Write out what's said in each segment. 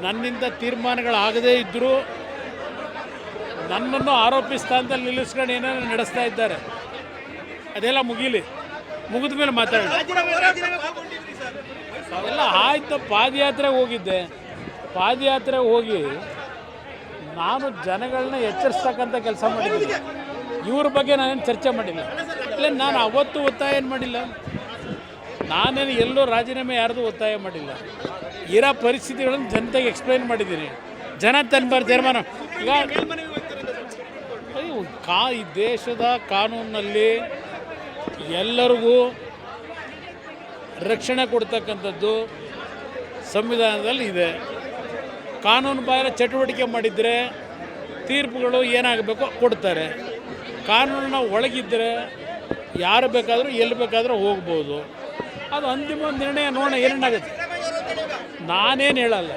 ನನ್ನಿಂದ ತೀರ್ಮಾನಗಳಾಗದೇ ಇದ್ದರೂ ನನ್ನನ್ನು ಆರೋಪಿ ಸ್ಥಾನದಲ್ಲಿ ನಿಲ್ಲಿಸ್ಕೊಂಡು ಏನೇನು ನಡೆಸ್ತಾ ಇದ್ದಾರೆ. ಅದೆಲ್ಲ ಮುಗಿದ ಮೇಲೆ ಮಾತಾಡೋಣ. ಎಲ್ಲ ಆಯ್ತು. ಪಾದಯಾತ್ರೆಗೆ ಹೋಗಿದ್ದೆ. ಪಾದಯಾತ್ರೆ ಹೋಗಿ ನಾನು ಜನಗಳನ್ನ ಎಚ್ಚರಿಸ್ತಕ್ಕಂಥ ಕೆಲಸ ಮಾಡಿದ್ದೀನಿ. ಇವ್ರ ಬಗ್ಗೆ ನಾನೇನು ಚರ್ಚೆ ಮಾಡಿಲ್ಲ. ಇಲ್ಲ, ನಾನು ಅವತ್ತು ಒತ್ತಾಯ ಏನು ಮಾಡಿಲ್ಲ. ನಾನೇನು ಎಲ್ಲೂ ರಾಜೀನಾಮೆ ಯಾರ್ದು ಒತ್ತಾಯ ಮಾಡಿಲ್ಲ. ಇರೋ ಪರಿಸ್ಥಿತಿಗಳನ್ನು ಜನತೆಗೆ ಎಕ್ಸ್ಪ್ಲೈನ್ ಮಾಡಿದ್ದೀನಿ. ಜನ ತೀರ್ಮಾನ. ಈಗ ಈ ದೇಶದ ಕಾನೂನಿನಲ್ಲಿ ಎಲ್ಲರಿಗೂ ರಕ್ಷಣೆ ಕೊಡ್ತಕ್ಕಂಥದ್ದು ಸಂವಿಧಾನದಲ್ಲಿ ಇದೆ. ಕಾನೂನು ಬಾಹಿರ ಚಟುವಟಿಕೆ ಮಾಡಿದರೆ ತೀರ್ಪುಗಳು ಏನಾಗಬೇಕೋ ಕೊಡ್ತಾರೆ. ಕಾನೂನಿನ ಒಳಗಿದ್ದರೆ ಯಾರು ಬೇಕಾದರೂ ಎಲ್ಲಿ ಬೇಕಾದರೂ ಹೋಗ್ಬೋದು. ಅದು ಅಂತಿಮ ನಿರ್ಣಯ. ನೋಡೋಣ ಏನೇನಾಗುತ್ತೆ. ನಾನೇನು ಹೇಳಲ್ಲ.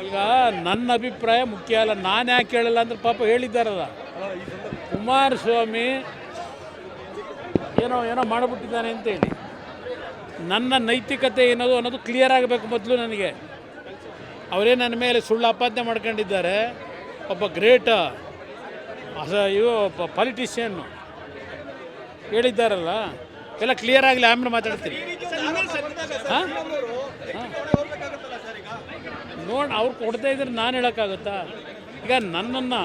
ಈಗ ನನ್ನ ಅಭಿಪ್ರಾಯ ಮುಖ್ಯ ಅಲ್ಲ. ನಾನು ಯಾಕೆ ಹೇಳಲ್ಲ ಅಂದ್ರೆ ಪಾಪ ಹೇಳಿದ್ದಾರಲ್ಲ, ಕುಮಾರಸ್ವಾಮಿ ಏನೋ ಮಾಡಿಬಿಟ್ಟಿದ್ದಾನೆ ಅಂತೇಳಿ. ನನ್ನ ನೈತಿಕತೆ ಅನ್ನೋದು ಕ್ಲಿಯರ್ ಆಗಬೇಕು ಮೊದಲು ನನಗೆ. ಅವರೇ ನನ್ನ ಮೇಲೆ ಸುಳ್ಳು ಆಪಾದನೆ ಮಾಡ್ಕೊಂಡಿದ್ದಾರೆ. ಒಬ್ಬ ಗ್ರೇಟ್ ಪಾಲಿಟಿಷಿಯನ್ನು ಹೇಳಿದ್ದಾರಲ್ಲ, ಎಲ್ಲ ಕ್ಲಿಯರ್ ಆಗಲಿ, ಆಮೇಲೆ ಮಾತಾಡ್ತೀನಿ. ಹಾಂ ನೋಡಿ, ಅವ್ರು ಕೊಡ್ತಾ ಇದ್ರೆ ನಾನು ಹೇಳೋಕ್ಕಾಗುತ್ತಾ? ಈಗ ನನ್ನನ್ನು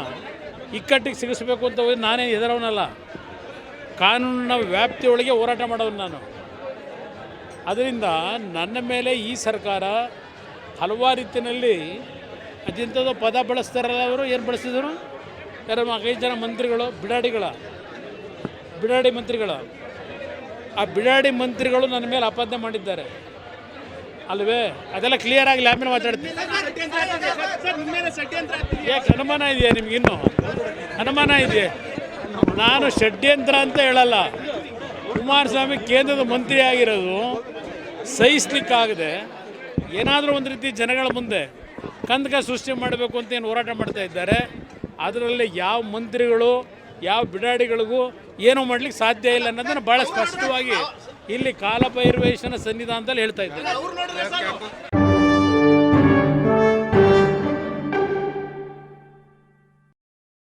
ಇಕ್ಕಟ್ಟಿಗೆ ಸಿಗಿಸ್ಬೇಕು ಅಂತ ಹೋಗಿ ನಾನೇ ಹೆದರವನಲ್ಲ. ಕಾನೂನಿನ ವ್ಯಾಪ್ತಿಯೊಳಗೆ ಹೋರಾಟ ಮಾಡೋನು ನಾನು. ಅದರಿಂದ ನನ್ನ ಮೇಲೆ ಈ ಸರ್ಕಾರ ಹಲವಾರು ರೀತಿಯಲ್ಲಿ ಅದೆಂಥದ್ದು ಪದ ಬಳಸ್ತಾರಲ್ಲ. ಅವರು ಏನು ಬಳಸಿದರು? ಯಾರು 5 ಜನ ಮಂತ್ರಿಗಳು ಬಿಡಾಡಿ ಮಂತ್ರಿಗಳು. ಆ ಬಿಡಾಡಿ ಮಂತ್ರಿಗಳು ನನ್ನ ಮೇಲೆ ಆಪಾದನೆ ಮಾಡಿದ್ದಾರೆ ಅಲ್ವೇ? ಅದೆಲ್ಲ ಕ್ಲಿಯರ್ ಆಗಲಿ, ಆಮೇಲೆ ಮಾತಾಡ್ತೀನಿ. ಯಾಕೆ ಅನುಮಾನ ಇದೆಯಾ ನಿಮಗಿನ್ನೂ? ಅನುಮಾನ ಇದೆಯೇ? ನಾನು ಷಡ್ಯಂತ್ರ ಅಂತ ಹೇಳಲ್ಲ. ಕುಮಾರಸ್ವಾಮಿ ಕೇಂದ್ರದ ಮಂತ್ರಿ ಆಗಿರೋದು ಸಹಿಸ್ಲಿಕ್ಕಾಗದೆ ಏನಾದರೂ ಒಂದು ರೀತಿ ಜನಗಳ ಮುಂದೆ ಕಂದಕ ಸೃಷ್ಟಿ ಮಾಡಬೇಕು ಅಂತ ಏನು ಹೋರಾಟ ಮಾಡ್ತಾ ಇದ್ದಾರೆ. ಅದರಲ್ಲಿ ಯಾವ ಮಂತ್ರಿಗಳು ಯಾವ ಬಿಡಾಡಿಗಳಿಗೂ ಏನೂ ಮಾಡಲಿಕ್ಕೆ ಸಾಧ್ಯ ಇಲ್ಲ ಅನ್ನೋದನ್ನು ಭಾಳ ಸ್ಪಷ್ಟವಾಗಿ ಇಲ್ಲಿ ಕಾಲಭೈರವೇಶ್ವರನ ಸನ್ನಿಧಾನದಲ್ಲಿ ಹೇಳ್ತಾ ಇದ್ದಾರೆ.